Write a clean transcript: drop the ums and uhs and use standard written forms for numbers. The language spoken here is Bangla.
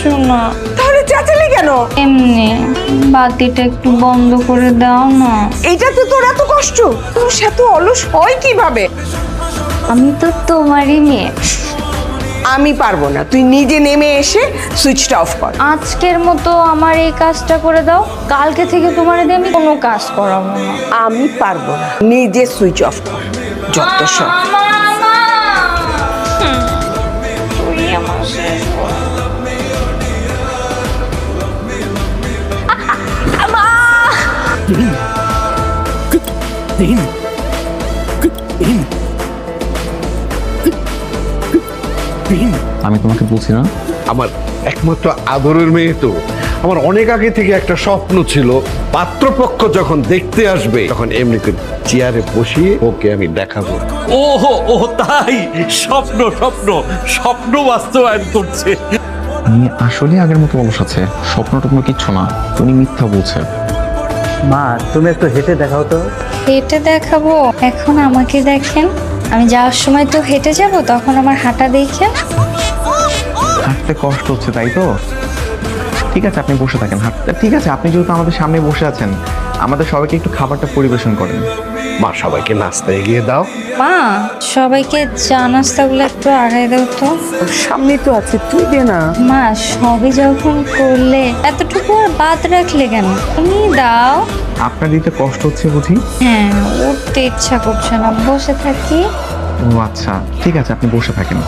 কিছু না। তাহলে চেঁচালি কেন? এমনি বাতিটা একটু বন্ধ করে দাও না। এইটাতে তোর এত কষ্ট? তোর এত অলস হয় কিভাবে? আমি তো তোমারই মেয়ে। আমি পারবো না, তুই নিজে নেমে এসে সুইচটা অফ কর। আজকের মতো আমার এই কাজটা করে দাও, কালকে থেকে তোমার দিয়ে আমি কোনো কাজ করাবো না। আমি পারবো না, নিজে সুইচ অফ কর। যত সব। তুই আমার শেষ বল। আমি তোমাকে বলছি না, আমার একমাত্র আদরের মেয়ে তো। আমার অনেক আগে থেকে একটা স্বপ্ন ছিল, পাত্রপক্ষ যখন দেখতে আসবে তখন এমনি করে চেয়ারে বসিয়ে ওকে আমি দেখাবো। ওহো ও তাই, স্বপ্ন স্বপ্ন স্বপ্ন বাস্তবায়ন করছে। উনি আসলে আগের মতো অলস আছে, স্বপ্ন টপ্ন কিচ্ছু না, উনি মিথ্যা বলছে। মা তুমি একটু হেঁটে দেখাও তো। হেঁটে দেখাবো? এখন আমাকে দেখেন, আমি যাওয়ার সময় তো হেঁটে যাব, তখন আমার হাঁটা দেখেন। হাঁটতে কষ্ট হচ্ছে তাই তো? ঠিক আছে আপনি বসে থাকেন, হাঁটতে ঠিক আছে। আপনি যেহেতু আমাদের সামনে বসে আছেন, আমাদের সবাইকে একটু খাবারটা পরিবেশন করেন। মা সবাইকে নাস্তা এগিয়ে দাও। মা, সবাইকে চা নাস্তাগুলো একটু আগায় দাও তো। সামনে তো আছে, তুই দে না। মা, সবই যখন করলে এতটুকু আর বাদ রাখলে কেন? তুমি দাও। আপনার দিতে কষ্ট হচ্ছে বুঝি? হ্যাঁ, উঠতে ইচ্ছা করছে না, বসে থাকি। ও আচ্ছা, ঠিক আছে আপনি বসে থাকেন।